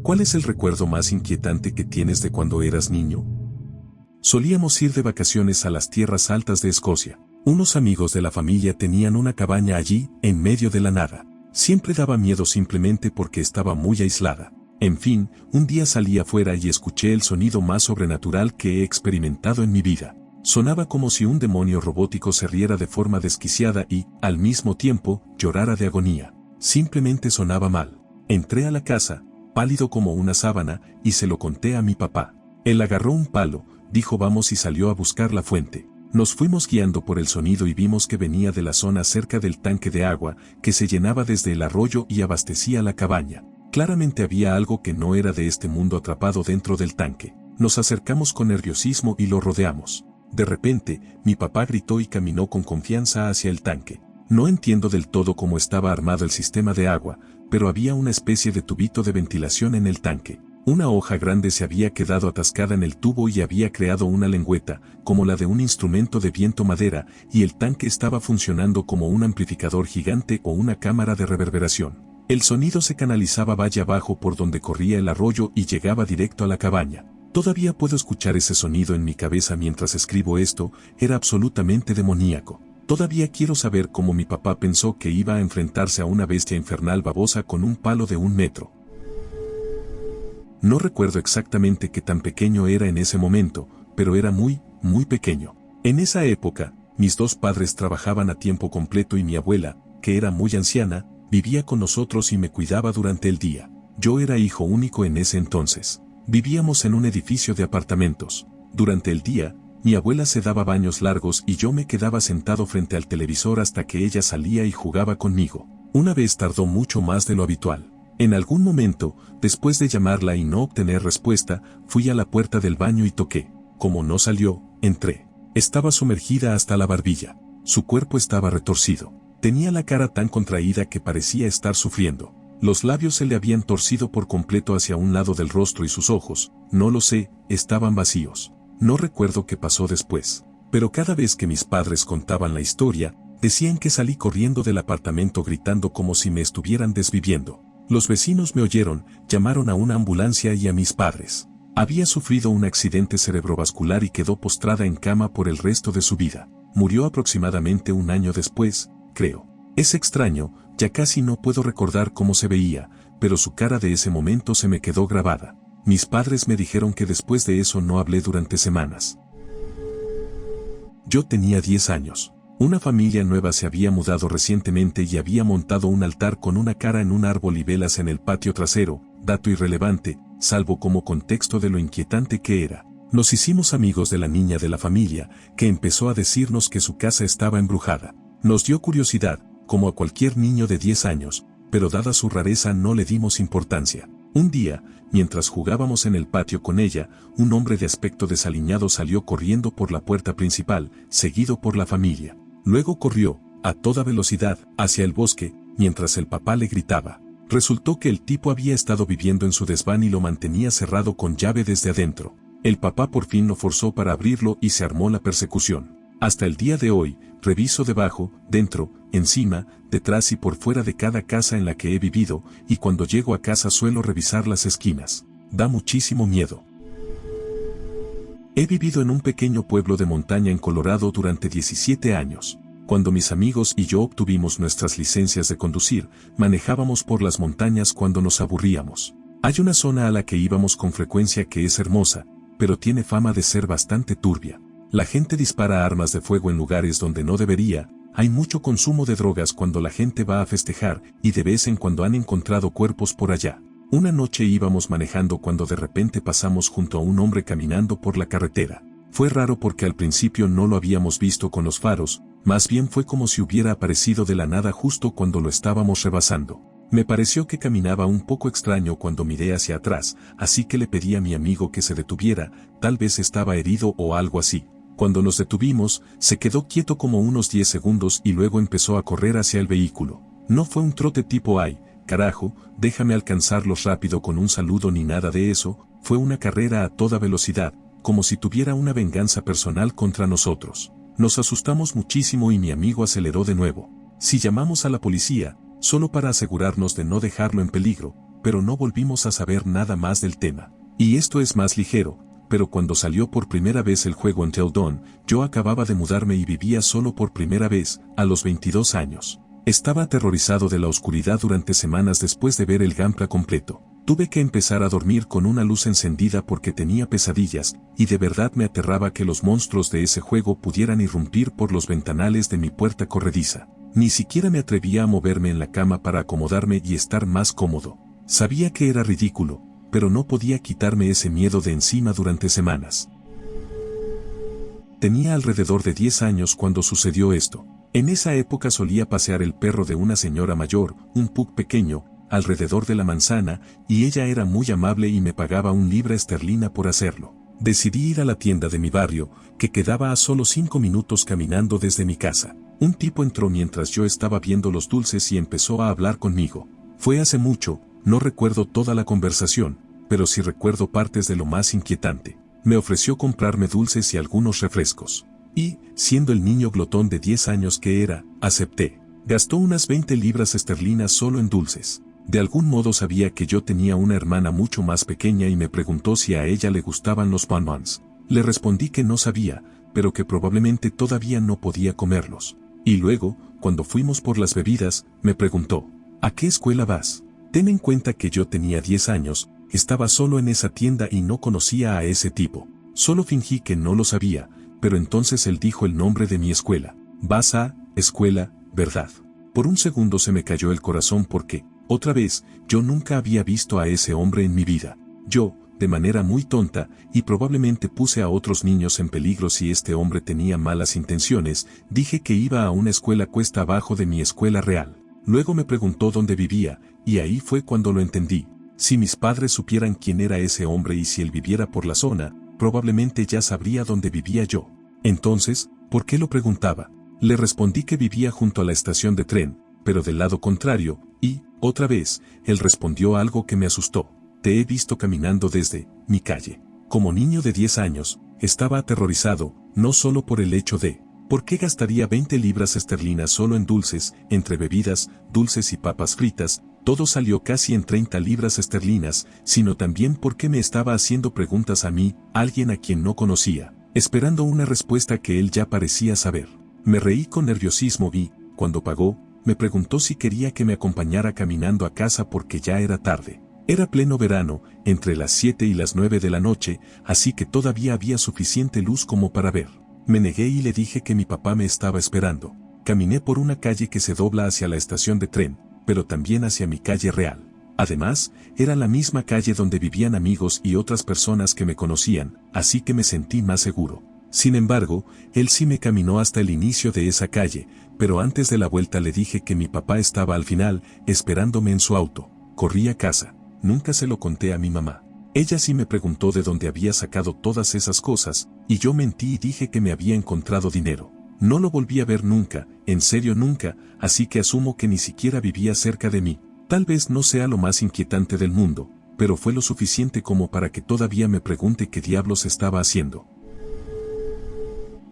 ¿Cuál es el recuerdo más inquietante que tienes de cuando eras niño? Solíamos ir de vacaciones a las tierras altas de Escocia. Unos amigos de la familia tenían una cabaña allí, en medio de la nada. Siempre daba miedo simplemente porque estaba muy aislada. En fin, un día salí afuera y escuché el sonido más sobrenatural que he experimentado en mi vida. Sonaba como si un demonio robótico se riera de forma desquiciada y, al mismo tiempo, llorara de agonía. Simplemente sonaba mal. Entré a la casa, pálido como una sábana, y se lo conté a mi papá. Él agarró un palo, dijo vamos y salió a buscar la fuente. Nos fuimos guiando por el sonido y vimos que venía de la zona cerca del tanque de agua, que se llenaba desde el arroyo y abastecía la cabaña. Claramente había algo que no era de este mundo atrapado dentro del tanque. Nos acercamos con nerviosismo y lo rodeamos. De repente, mi papá gritó y caminó con confianza hacia el tanque. No entiendo del todo cómo estaba armado el sistema de agua, pero había una especie de tubito de ventilación en el tanque. Una hoja grande se había quedado atascada en el tubo y había creado una lengüeta, como la de un instrumento de viento madera, y el tanque estaba funcionando como un amplificador gigante o una cámara de reverberación. El sonido se canalizaba valle abajo por donde corría el arroyo y llegaba directo a la cabaña. Todavía puedo escuchar ese sonido en mi cabeza mientras escribo esto, era absolutamente demoníaco. Todavía quiero saber cómo mi papá pensó que iba a enfrentarse a una bestia infernal babosa con un palo de 1 metro. No recuerdo exactamente qué tan pequeño era en ese momento, pero era muy pequeño. En esa época, mis 2 padres trabajaban a tiempo completo y mi abuela, que era muy anciana, vivía con nosotros y me cuidaba durante el día. Yo era hijo único en ese entonces. Vivíamos en un edificio de apartamentos. Durante el día, mi abuela se daba baños largos y yo me quedaba sentado frente al televisor hasta que ella salía y jugaba conmigo. Una vez tardó mucho más de lo habitual. En algún momento, después de llamarla y no obtener respuesta, fui a la puerta del baño y toqué. Como no salió, entré. Estaba sumergida hasta la barbilla. Su cuerpo estaba retorcido. Tenía la cara tan contraída que parecía estar sufriendo. Los labios se le habían torcido por completo hacia un lado del rostro y sus ojos, no lo sé, estaban vacíos. No recuerdo qué pasó después. Pero cada vez que mis padres contaban la historia, decían que salí corriendo del apartamento gritando como si me estuvieran desviviendo. Los vecinos me oyeron, llamaron a una ambulancia y a mis padres. Había sufrido un accidente cerebrovascular y quedó postrada en cama por el resto de su vida. Murió aproximadamente 1 año después, creo. Es extraño, ya casi no puedo recordar cómo se veía, pero su cara de ese momento se me quedó grabada. Mis padres me dijeron que después de eso no hablé durante semanas. Yo tenía 10 años. Una familia nueva se había mudado recientemente y había montado un altar con una cara en un árbol y velas en el patio trasero, dato irrelevante, salvo como contexto de lo inquietante que era. Nos hicimos amigos de la niña de la familia, que empezó a decirnos que su casa estaba embrujada. Nos dio curiosidad, como a cualquier niño de 10 años, pero dada su rareza no le dimos importancia. Un día, mientras jugábamos en el patio con ella, un hombre de aspecto desaliñado salió corriendo por la puerta principal, seguido por la familia. Luego corrió, a toda velocidad, hacia el bosque, mientras el papá le gritaba. Resultó que el tipo había estado viviendo en su desván y lo mantenía cerrado con llave desde adentro. El papá por fin lo forzó para abrirlo y se armó la persecución. Hasta el día de hoy, reviso debajo, dentro, encima, detrás y por fuera de cada casa en la que he vivido, y cuando llego a casa suelo revisar las esquinas. Da muchísimo miedo. He vivido en un pequeño pueblo de montaña en Colorado durante 17 años. Cuando mis amigos y yo obtuvimos nuestras licencias de conducir, manejábamos por las montañas cuando nos aburríamos. Hay una zona a la que íbamos con frecuencia que es hermosa, pero tiene fama de ser bastante turbia. La gente dispara armas de fuego en lugares donde no debería, hay mucho consumo de drogas cuando la gente va a festejar y de vez en cuando han encontrado cuerpos por allá. Una noche íbamos manejando cuando de repente pasamos junto a un hombre caminando por la carretera. Fue raro porque al principio no lo habíamos visto con los faros, más bien fue como si hubiera aparecido de la nada justo cuando lo estábamos rebasando. Me pareció que caminaba un poco extraño cuando miré hacia atrás, así que le pedí a mi amigo que se detuviera, tal vez estaba herido o algo así. Cuando nos detuvimos, se quedó quieto como unos 10 segundos y luego empezó a correr hacia el vehículo. No fue un trote tipo "ay, carajo, déjame alcanzarlos rápido" con un saludo ni nada de eso, fue una carrera a toda velocidad, como si tuviera una venganza personal contra nosotros. Nos asustamos muchísimo y mi amigo aceleró de nuevo. Si llamamos a la policía, solo para asegurarnos de no dejarlo en peligro, pero no volvimos a saber nada más del tema. Y esto es más ligero, pero cuando salió por primera vez el juego Until Dawn, yo acababa de mudarme y vivía solo por primera vez, a los 22 años. Estaba aterrorizado de la oscuridad durante semanas después de ver el gameplay completo. Tuve que empezar a dormir con una luz encendida porque tenía pesadillas, y de verdad me aterraba que los monstruos de ese juego pudieran irrumpir por los ventanales de mi puerta corrediza. Ni siquiera me atrevía a moverme en la cama para acomodarme y estar más cómodo. Sabía que era ridículo, pero no podía quitarme ese miedo de encima durante semanas. Tenía alrededor de 10 años cuando sucedió esto. En esa época solía pasear el perro de una señora mayor, un pug pequeño, alrededor de la manzana, y ella era muy amable y me pagaba 1 libra esterlina por hacerlo. Decidí ir a la tienda de mi barrio, que quedaba a solo 5 minutos caminando desde mi casa. Un tipo entró mientras yo estaba viendo los dulces y empezó a hablar conmigo. Fue hace mucho, no recuerdo toda la conversación, pero sí recuerdo partes de lo más inquietante. Me ofreció comprarme dulces y algunos refrescos. Y, siendo el niño glotón de 10 años que era, acepté. Gastó unas 20 libras esterlinas solo en dulces. De algún modo sabía que yo tenía una hermana mucho más pequeña y me preguntó si a ella le gustaban los bonbons. Le respondí que no sabía, pero que probablemente todavía no podía comerlos. Y luego, cuando fuimos por las bebidas, me preguntó, ¿a qué escuela vas? Ten en cuenta que yo tenía 10 años, estaba solo en esa tienda y no conocía a ese tipo. Solo fingí que no lo sabía, pero entonces él dijo el nombre de mi escuela. Vas a, escuela, ¿verdad? Por un segundo se me cayó el corazón porque, otra vez, yo nunca había visto a ese hombre en mi vida. Yo, de manera muy tonta, y probablemente puse a otros niños en peligro si este hombre tenía malas intenciones, dije que iba a una escuela cuesta abajo de mi escuela real. Luego me preguntó dónde vivía, y ahí fue cuando lo entendí. Si mis padres supieran quién era ese hombre y si él viviera por la zona, probablemente ya sabría dónde vivía yo. Entonces, ¿por qué lo preguntaba? Le respondí que vivía junto a la estación de tren, pero del lado contrario, y, otra vez, él respondió algo que me asustó. Te he visto caminando desde mi calle. Como niño de 10 años, estaba aterrorizado, no solo por el hecho de, ¿por qué gastaría 20 libras esterlinas solo en dulces, entre bebidas, dulces y papas fritas? Todo salió casi en 30 libras esterlinas, sino también porque me estaba haciendo preguntas a mí, alguien a quien no conocía, esperando una respuesta que él ya parecía saber. Me reí con nerviosismo y, cuando pagó, me preguntó si quería que me acompañara caminando a casa porque ya era tarde. Era pleno verano, entre las 7 y las 9 de la noche, así que todavía había suficiente luz como para ver. Me negué y le dije que mi papá me estaba esperando. Caminé por una calle que se dobla hacia la estación de tren, pero también hacia mi calle real. Además, era la misma calle donde vivían amigos y otras personas que me conocían, así que me sentí más seguro. Sin embargo, él sí me caminó hasta el inicio de esa calle, pero antes de la vuelta le dije que mi papá estaba al final, esperándome en su auto. Corrí a casa. Nunca se lo conté a mi mamá. Ella sí me preguntó de dónde había sacado todas esas cosas, y yo mentí y dije que me había encontrado dinero. No lo volví a ver nunca, en serio nunca, así que asumo que ni siquiera vivía cerca de mí. Tal vez no sea lo más inquietante del mundo, pero fue lo suficiente como para que todavía me pregunte qué diablos estaba haciendo.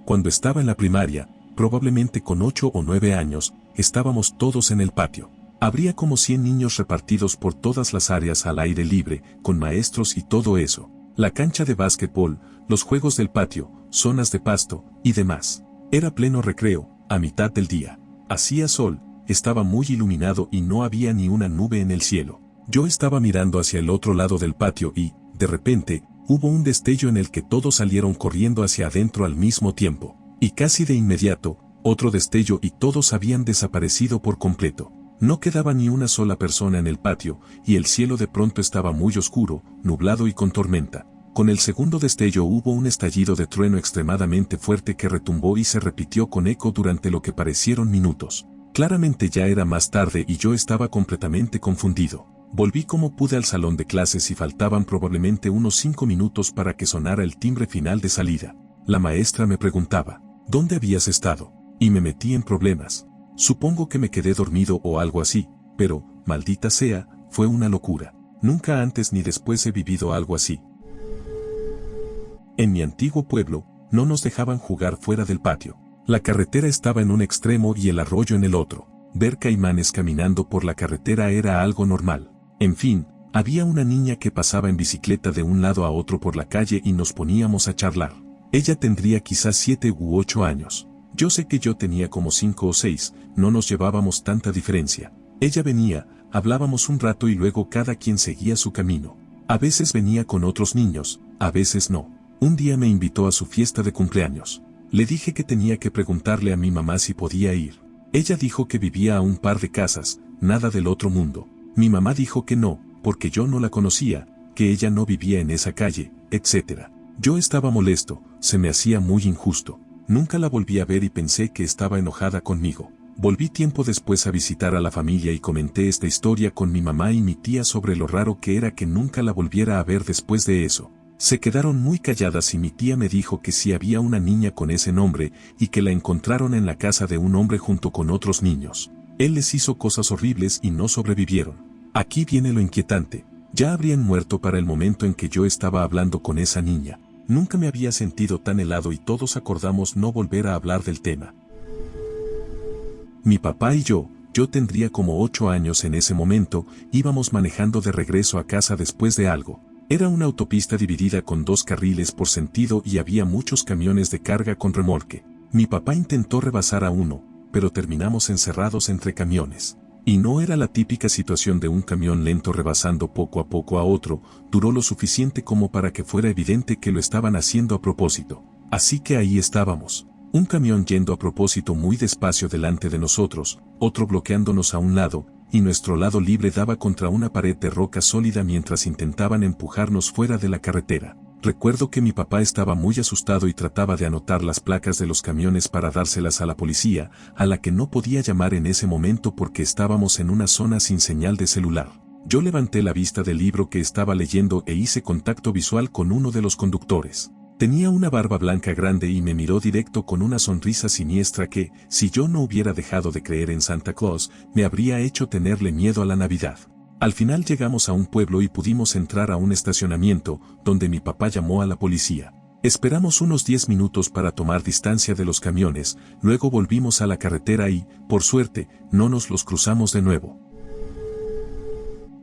Cuando estaba en la primaria, probablemente con 8 o 9 años, estábamos todos en el patio. Habría como 100 niños repartidos por todas las áreas al aire libre, con maestros y todo eso. La cancha de básquetbol, los juegos del patio, zonas de pasto, y demás. Era pleno recreo, a mitad del día. Hacía sol, estaba muy iluminado y no había ni una nube en el cielo. Yo estaba mirando hacia el otro lado del patio y, de repente, hubo un destello en el que todos salieron corriendo hacia adentro al mismo tiempo. Y casi de inmediato, otro destello y todos habían desaparecido por completo. No quedaba ni una sola persona en el patio, y el cielo de pronto estaba muy oscuro, nublado y con tormenta. Con el segundo destello hubo un estallido de trueno extremadamente fuerte que retumbó y se repitió con eco durante lo que parecieron minutos. Claramente ya era más tarde y yo estaba completamente confundido. Volví como pude al salón de clases y faltaban probablemente unos 5 minutos para que sonara el timbre final de salida. La maestra me preguntaba, ¿dónde habías estado? Y me metí en problemas. Supongo que me quedé dormido o algo así, pero, maldita sea, fue una locura. Nunca antes ni después he vivido algo así. En mi antiguo pueblo, no nos dejaban jugar fuera del patio. La carretera estaba en un extremo y el arroyo en el otro. Ver caimanes caminando por la carretera era algo normal. En fin, Había una niña que pasaba en bicicleta de un lado a otro por la calle y nos poníamos a charlar. Ella tendría quizás 7 u 8 años. Yo sé que yo tenía como 5 o 6, no nos llevábamos tanta diferencia. Ella venía, hablábamos un rato y luego cada quien seguía su camino. A veces venía con otros niños, a veces no. Un día me invitó a su fiesta de cumpleaños. Le dije que tenía que preguntarle a mi mamá si podía ir. Ella dijo que vivía a un par de casas, nada del otro mundo. Mi mamá dijo que no, porque yo no la conocía, que ella no vivía en esa calle, etc. Yo estaba molesto, se me hacía muy injusto. Nunca la volví a ver y pensé que estaba enojada conmigo. Volví tiempo después a visitar a la familia y comenté esta historia con mi mamá y mi tía sobre lo raro que era que nunca la volviera a ver después de eso. Se quedaron muy calladas y mi tía me dijo que sí había una niña con ese nombre y que la encontraron en la casa de un hombre junto con otros niños. Él les hizo cosas horribles y no sobrevivieron. Aquí viene lo inquietante. Ya habrían muerto para el momento en que yo estaba hablando con esa niña. Nunca me había sentido tan helado y todos acordamos no volver a hablar del tema. Mi papá y yo tendría como 8 años en ese momento, íbamos manejando de regreso a casa después de algo. Era una autopista dividida con 2 carriles por sentido y había muchos camiones de carga con remolque. Mi papá intentó rebasar a uno, pero terminamos encerrados entre camiones. Y no era la típica situación de un camión lento rebasando poco a poco a otro, duró lo suficiente como para que fuera evidente que lo estaban haciendo a propósito. Así que ahí estábamos. Un camión yendo a propósito muy despacio delante de nosotros, otro bloqueándonos a un lado, y nuestro lado libre daba contra una pared de roca sólida mientras intentaban empujarnos fuera de la carretera. Recuerdo que mi papá estaba muy asustado y trataba de anotar las placas de los camiones para dárselas a la policía, a la que no podía llamar en ese momento porque estábamos en una zona sin señal de celular. Yo levanté la vista del libro que estaba leyendo e hice contacto visual con uno de los conductores. Tenía una barba blanca grande y me miró directo con una sonrisa siniestra que, si yo no hubiera dejado de creer en Santa Claus, me habría hecho tenerle miedo a la Navidad. Al final llegamos a un pueblo y pudimos entrar a un estacionamiento, donde mi papá llamó a la policía. Esperamos unos 10 minutos para tomar distancia de los camiones, luego volvimos a la carretera y, por suerte, no nos los cruzamos de nuevo.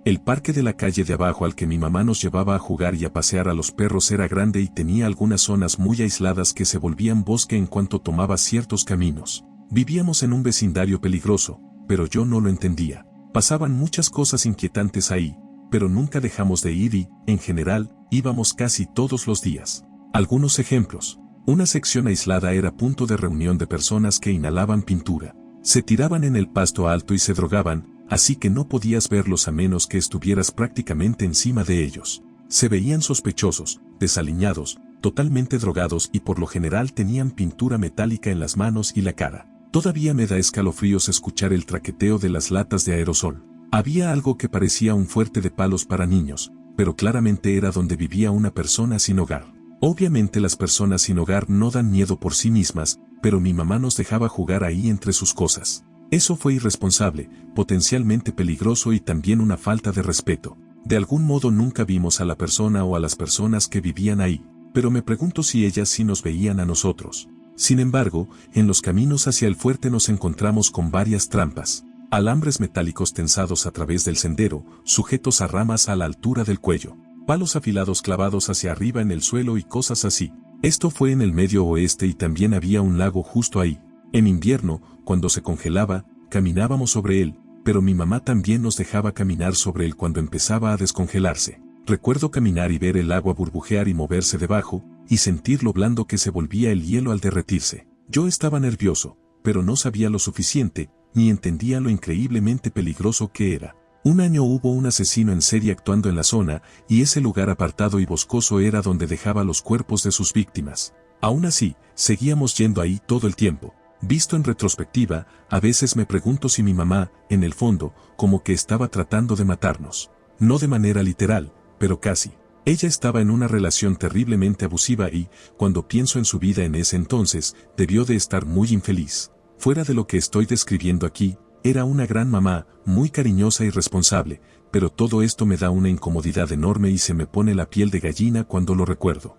El parque de la calle de abajo al que mi mamá nos llevaba a jugar y a pasear a los perros era grande y tenía algunas zonas muy aisladas que se volvían bosque en cuanto tomaba ciertos caminos. Vivíamos en un vecindario peligroso, pero yo no lo entendía. Pasaban muchas cosas inquietantes ahí, pero nunca dejamos de ir y, en general, íbamos casi todos los días. Algunos ejemplos. Una sección aislada era punto de reunión de personas que inhalaban pintura. Se tiraban en el pasto alto y se drogaban, así que no podías verlos a menos que estuvieras prácticamente encima de ellos. Se veían sospechosos, desaliñados, totalmente drogados y por lo general tenían pintura metálica en las manos y la cara. Todavía me da escalofríos escuchar el traqueteo de las latas de aerosol. Había algo que parecía un fuerte de palos para niños, pero claramente era donde vivía una persona sin hogar. Obviamente las personas sin hogar no dan miedo por sí mismas, pero mi mamá nos dejaba jugar ahí entre sus cosas. Eso fue irresponsable, potencialmente peligroso y también una falta de respeto. De algún modo nunca vimos a la persona o a las personas que vivían ahí, pero me pregunto si ellas sí nos veían a nosotros. Sin embargo, en los caminos hacia el fuerte nos encontramos con varias trampas. Alambres metálicos tensados a través del sendero, sujetos a ramas a la altura del cuello. Palos afilados clavados hacia arriba en el suelo y cosas así. Esto fue en el medio oeste y también había un lago justo ahí. En invierno, cuando se congelaba, caminábamos sobre él, pero mi mamá también nos dejaba caminar sobre él cuando empezaba a descongelarse. Recuerdo caminar y ver el agua burbujear y moverse debajo, y sentir lo blando que se volvía el hielo al derretirse. Yo estaba nervioso, pero no sabía lo suficiente, ni entendía lo increíblemente peligroso que era. Un año hubo un asesino en serie actuando en la zona, y ese lugar apartado y boscoso era donde dejaba los cuerpos de sus víctimas. Aún así, seguíamos yendo ahí todo el tiempo. Visto en retrospectiva, a veces me pregunto si mi mamá, en el fondo, como que estaba tratando de matarnos. No de manera literal, pero casi. Ella estaba en una relación terriblemente abusiva y, cuando pienso en su vida en ese entonces, debió de estar muy infeliz. Fuera de lo que estoy describiendo aquí, era una gran mamá, muy cariñosa y responsable, pero todo esto me da una incomodidad enorme y se me pone la piel de gallina cuando lo recuerdo.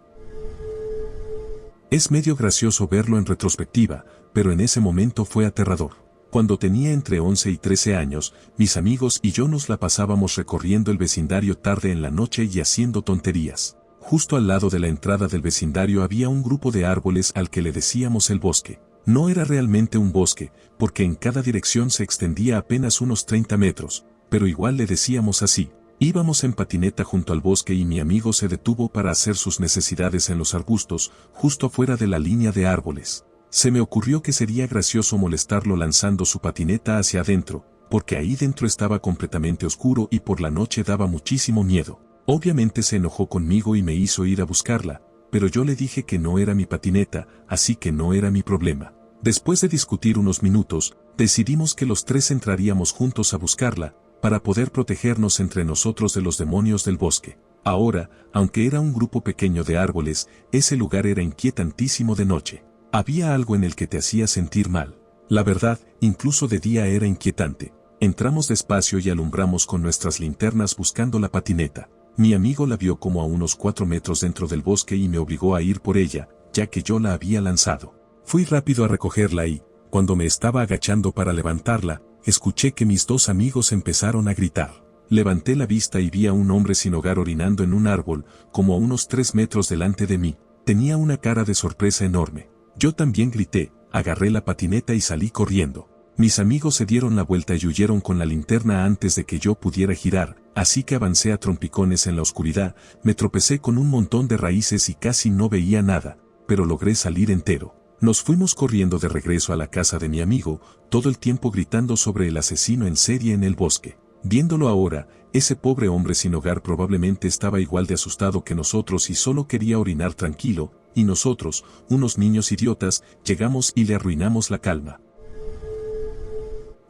Es medio gracioso verlo en retrospectiva, pero en ese momento fue aterrador. Cuando tenía entre 11 y 13 años, mis amigos y yo nos la pasábamos recorriendo el vecindario tarde en la noche y haciendo tonterías. Justo al lado de la entrada del vecindario había un grupo de árboles al que le decíamos el bosque. No era realmente un bosque, porque en cada dirección se extendía apenas unos 30 metros, pero igual le decíamos así. Íbamos en patineta junto al bosque y mi amigo se detuvo para hacer sus necesidades en los arbustos, justo afuera de la línea de árboles. Se me ocurrió que sería gracioso molestarlo lanzando su patineta hacia adentro, porque ahí dentro estaba completamente oscuro y por la noche daba muchísimo miedo. Obviamente se enojó conmigo y me hizo ir a buscarla, pero yo le dije que no era mi patineta, así que no era mi problema. Después de discutir unos minutos, decidimos que los tres entraríamos juntos a buscarla, para poder protegernos entre nosotros de los demonios del bosque. Ahora, aunque era un grupo pequeño de árboles, ese lugar era inquietantísimo de noche. Había algo en el que te hacía sentir mal. La verdad, incluso de día era inquietante. Entramos despacio y alumbramos con nuestras linternas buscando la patineta. Mi amigo la vio como a unos 4 metros dentro del bosque y me obligó a ir por ella, ya que yo la había lanzado. Fui rápido a recogerla y, cuando me estaba agachando para levantarla, escuché que mis dos amigos empezaron a gritar. Levanté la vista y vi a un hombre sin hogar orinando en un árbol, como a unos 3 metros delante de mí. Tenía una cara de sorpresa enorme. Yo también grité, agarré la patineta y salí corriendo. Mis amigos se dieron la vuelta y huyeron con la linterna antes de que yo pudiera girar, así que avancé a trompicones en la oscuridad, me tropecé con un montón de raíces y casi no veía nada, pero logré salir entero. Nos fuimos corriendo de regreso a la casa de mi amigo, todo el tiempo gritando sobre el asesino en serie en el bosque. Viéndolo ahora, ese pobre hombre sin hogar probablemente estaba igual de asustado que nosotros y solo quería orinar tranquilo, y nosotros, unos niños idiotas, llegamos y le arruinamos la calma.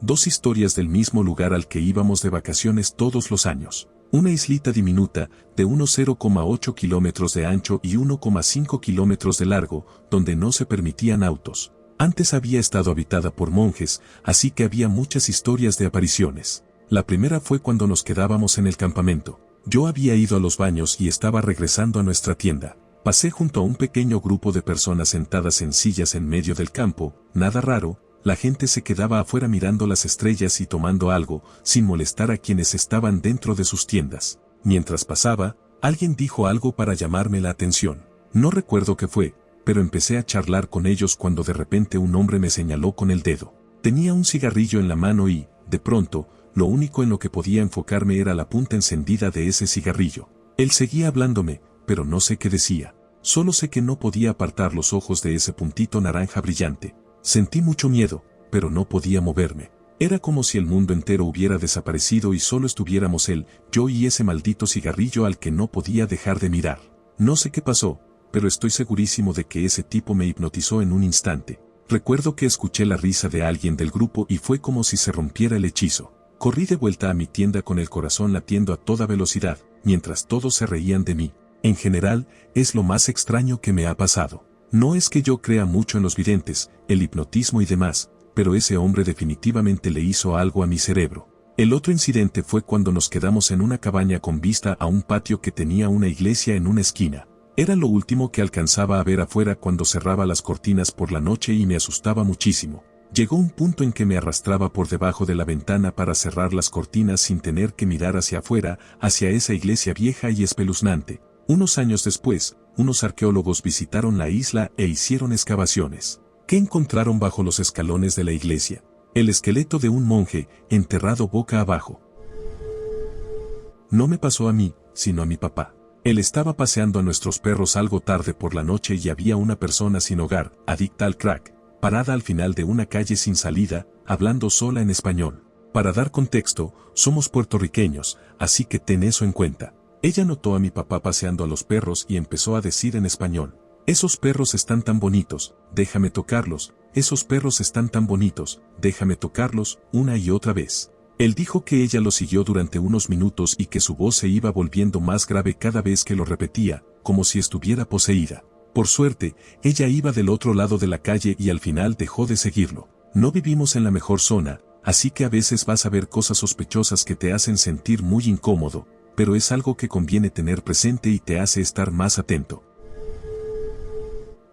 Dos historias del mismo lugar al que íbamos de vacaciones todos los años. Una islita diminuta, de unos 0,8 kilómetros de ancho y 1,5 kilómetros de largo, donde no se permitían autos. Antes había estado habitada por monjes, así que había muchas historias de apariciones. La primera fue cuando nos quedábamos en el campamento. Yo había ido a los baños y estaba regresando a nuestra tienda. Pasé junto a un pequeño grupo de personas sentadas en sillas en medio del campo, nada raro, la gente se quedaba afuera mirando las estrellas y tomando algo, sin molestar a quienes estaban dentro de sus tiendas. Mientras pasaba, alguien dijo algo para llamarme la atención. No recuerdo qué fue, pero empecé a charlar con ellos cuando de repente un hombre me señaló con el dedo. Tenía un cigarrillo en la mano y, de pronto, lo único en lo que podía enfocarme era la punta encendida de ese cigarrillo. Él seguía hablándome, pero no sé qué decía. Solo sé que no podía apartar los ojos de ese puntito naranja brillante. Sentí mucho miedo, pero no podía moverme. Era como si el mundo entero hubiera desaparecido y solo estuviéramos él, yo y ese maldito cigarrillo al que no podía dejar de mirar. No sé qué pasó, pero estoy segurísimo de que ese tipo me hipnotizó en un instante. Recuerdo que escuché la risa de alguien del grupo y fue como si se rompiera el hechizo. Corrí de vuelta a mi tienda con el corazón latiendo a toda velocidad, mientras todos se reían de mí. En general, es lo más extraño que me ha pasado. No es que yo crea mucho en los videntes, el hipnotismo y demás, pero ese hombre definitivamente le hizo algo a mi cerebro. El otro incidente fue cuando nos quedamos en una cabaña con vista a un patio que tenía una iglesia en una esquina. Era lo último que alcanzaba a ver afuera cuando cerraba las cortinas por la noche y me asustaba muchísimo. Llegó un punto en que me arrastraba por debajo de la ventana para cerrar las cortinas sin tener que mirar hacia afuera, hacia esa iglesia vieja y espeluznante. Unos años después, unos arqueólogos visitaron la isla e hicieron excavaciones. ¿Qué encontraron bajo los escalones de la iglesia? El esqueleto de un monje, enterrado boca abajo. No me pasó a mí, sino a mi papá. Él estaba paseando a nuestros perros algo tarde por la noche y había una persona sin hogar, adicta al crack, parada al final de una calle sin salida, hablando sola en español. Para dar contexto, somos puertorriqueños, así que ten eso en cuenta. Ella notó a mi papá paseando a los perros y empezó a decir en español: esos perros están tan bonitos, déjame tocarlos, esos perros están tan bonitos, déjame tocarlos, una y otra vez. Él dijo que ella lo siguió durante unos minutos y que su voz se iba volviendo más grave cada vez que lo repetía, como si estuviera poseída. Por suerte, ella iba del otro lado de la calle y al final dejó de seguirlo. No vivimos en la mejor zona, así que a veces vas a ver cosas sospechosas que te hacen sentir muy incómodo, pero es algo que conviene tener presente y te hace estar más atento.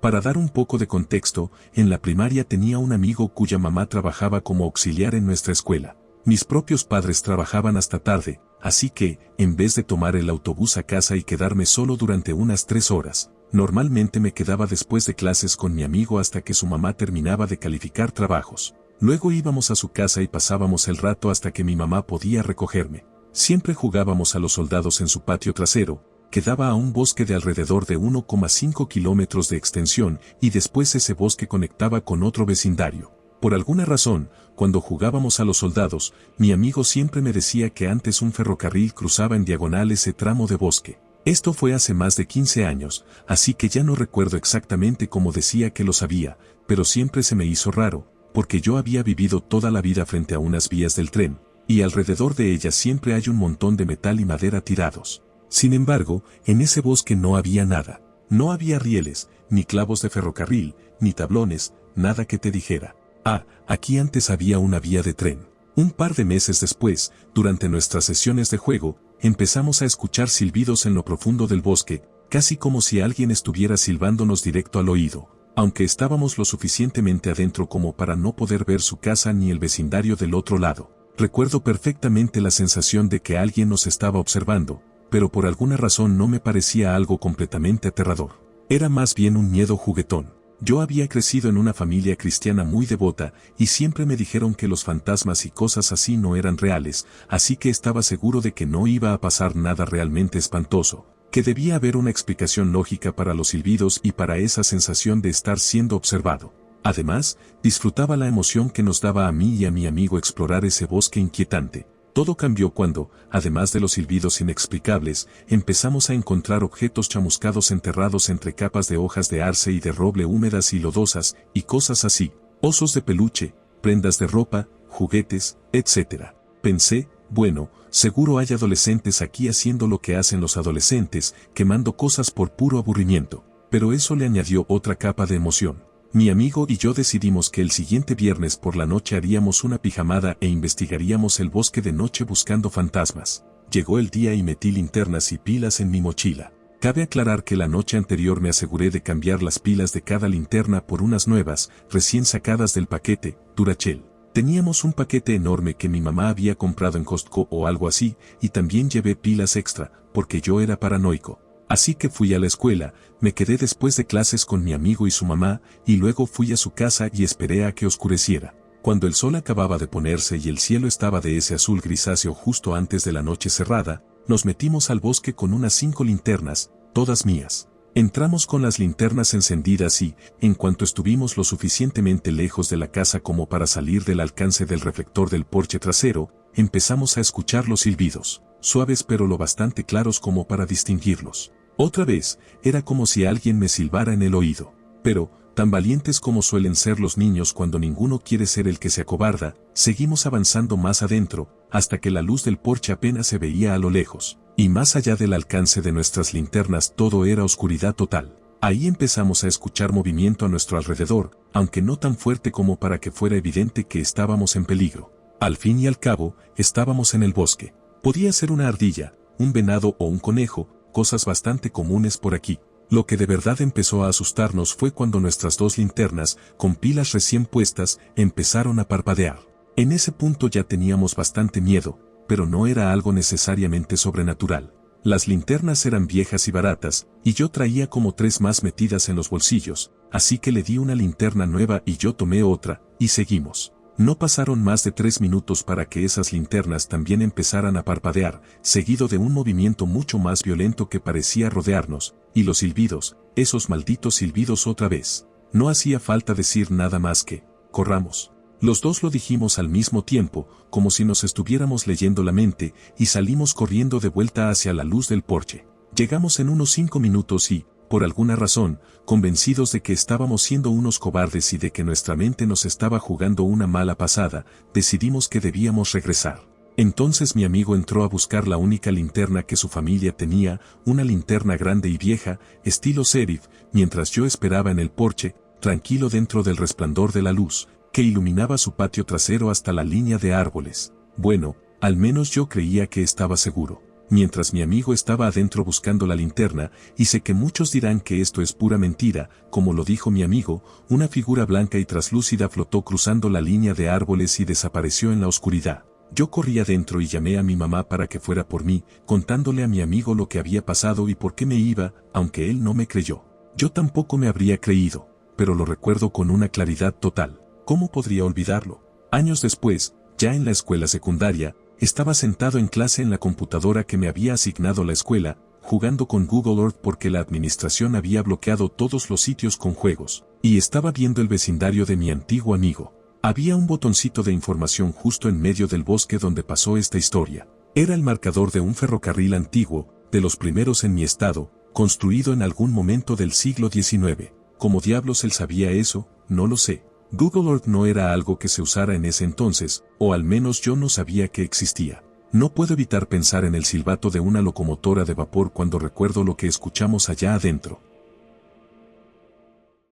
Para dar un poco de contexto, en la primaria tenía un amigo cuya mamá trabajaba como auxiliar en nuestra escuela. Mis propios padres trabajaban hasta tarde, así que, en vez de tomar el autobús a casa y quedarme solo durante unas 3 horas, normalmente me quedaba después de clases con mi amigo hasta que su mamá terminaba de calificar trabajos. Luego íbamos a su casa y pasábamos el rato hasta que mi mamá podía recogerme. Siempre jugábamos a los soldados en su patio trasero, que daba a un bosque de alrededor de 1,5 kilómetros de extensión y después ese bosque conectaba con otro vecindario. Por alguna razón, cuando jugábamos a los soldados, mi amigo siempre me decía que antes un ferrocarril cruzaba en diagonal ese tramo de bosque. Esto fue hace más de 15 años, así que ya no recuerdo exactamente cómo decía que lo sabía, pero siempre se me hizo raro, porque yo había vivido toda la vida frente a unas vías del tren, y alrededor de ellas siempre hay un montón de metal y madera tirados. Sin embargo, en ese bosque no había nada. No había rieles, ni clavos de ferrocarril, ni tablones, nada que te dijera: ah, aquí antes había una vía de tren. Un par de meses después, durante nuestras sesiones de juego, empezamos a escuchar silbidos en lo profundo del bosque, casi como si alguien estuviera silbándonos directo al oído, aunque estábamos lo suficientemente adentro como para no poder ver su casa ni el vecindario del otro lado. Recuerdo perfectamente la sensación de que alguien nos estaba observando, pero por alguna razón no me parecía algo completamente aterrador. Era más bien un miedo juguetón. Yo había crecido en una familia cristiana muy devota y siempre me dijeron que los fantasmas y cosas así no eran reales, así que estaba seguro de que no iba a pasar nada realmente espantoso, que debía haber una explicación lógica para los silbidos y para esa sensación de estar siendo observado. Además, disfrutaba la emoción que nos daba a mí y a mi amigo explorar ese bosque inquietante. Todo cambió cuando, además de los silbidos inexplicables, empezamos a encontrar objetos chamuscados enterrados entre capas de hojas de arce y de roble húmedas y lodosas, y cosas así: osos de peluche, prendas de ropa, juguetes, etc. Pensé, bueno, seguro hay adolescentes aquí haciendo lo que hacen los adolescentes, quemando cosas por puro aburrimiento. Pero eso le añadió otra capa de emoción. Mi amigo y yo decidimos que el siguiente viernes por la noche haríamos una pijamada e investigaríamos el bosque de noche buscando fantasmas. Llegó el día y metí linternas y pilas en mi mochila. Cabe aclarar que la noche anterior me aseguré de cambiar las pilas de cada linterna por unas nuevas, recién sacadas del paquete, Duracell. Teníamos un paquete enorme que mi mamá había comprado en Costco o algo así, y también llevé pilas extra, porque yo era paranoico. Así que fui a la escuela, me quedé después de clases con mi amigo y su mamá, y luego fui a su casa y esperé a que oscureciera. Cuando el sol acababa de ponerse y el cielo estaba de ese azul grisáceo justo antes de la noche cerrada, nos metimos al bosque con unas 5 linternas, todas mías. Entramos con las linternas encendidas y, en cuanto estuvimos lo suficientemente lejos de la casa como para salir del alcance del reflector del porche trasero, empezamos a escuchar los silbidos, suaves pero lo bastante claros como para distinguirlos. Otra vez, era como si alguien me silbara en el oído. Pero, tan valientes como suelen ser los niños cuando ninguno quiere ser el que se acobarda, seguimos avanzando más adentro, hasta que la luz del porche apenas se veía a lo lejos, y más allá del alcance de nuestras linternas todo era oscuridad total. Ahí empezamos a escuchar movimiento a nuestro alrededor, aunque no tan fuerte como para que fuera evidente que estábamos en peligro. Al fin y al cabo, estábamos en el bosque. Podía ser una ardilla, un venado o un conejo, cosas bastante comunes por aquí. Lo que de verdad empezó a asustarnos fue cuando nuestras 2 linternas, con pilas recién puestas, empezaron a parpadear. En ese punto ya teníamos bastante miedo, pero no era algo necesariamente sobrenatural. Las linternas eran viejas y baratas, y yo traía como 3 más metidas en los bolsillos, así que le di una linterna nueva y yo tomé otra, y seguimos. No pasaron más de 3 minutos para que esas linternas también empezaran a parpadear, seguido de un movimiento mucho más violento que parecía rodearnos, y los silbidos, esos malditos silbidos otra vez. No hacía falta decir nada más que, corramos. Los dos lo dijimos al mismo tiempo, como si nos estuviéramos leyendo la mente, y salimos corriendo de vuelta hacia la luz del porche. Llegamos en unos 5 minutos y, por alguna razón, convencidos de que estábamos siendo unos cobardes y de que nuestra mente nos estaba jugando una mala pasada, decidimos que debíamos regresar. Entonces mi amigo entró a buscar la única linterna que su familia tenía, una linterna grande y vieja, estilo Serif, mientras yo esperaba en el porche, tranquilo dentro del resplandor de la luz, que iluminaba su patio trasero hasta la línea de árboles. Bueno, al menos yo creía que estaba seguro. mientras mi amigo estaba adentro buscando la linterna, y sé que muchos dirán que esto es pura mentira, como lo dijo mi amigo, una figura blanca y traslúcida flotó cruzando la línea de árboles y desapareció en la oscuridad. Yo corrí adentro y llamé a mi mamá para que fuera por mí, contándole a mi amigo lo que había pasado y por qué me iba, aunque él no me creyó. Yo tampoco me habría creído, pero lo recuerdo con una claridad total. ¿Cómo podría olvidarlo? Años después, ya en la escuela secundaria, estaba sentado en clase en la computadora que me había asignado la escuela, jugando con Google Earth porque la administración había bloqueado todos los sitios con juegos, y estaba viendo el vecindario de mi antiguo amigo. Había un botoncito de información justo en medio del bosque donde pasó esta historia. Era el marcador de un ferrocarril antiguo, de los primeros en mi estado, construido en algún momento del siglo XIX. ¿Cómo diablos él sabía eso? No lo sé. Google Earth no era algo que se usara en ese entonces, o al menos yo no sabía que existía. No puedo evitar pensar en el silbato de una locomotora de vapor cuando recuerdo lo que escuchamos allá adentro.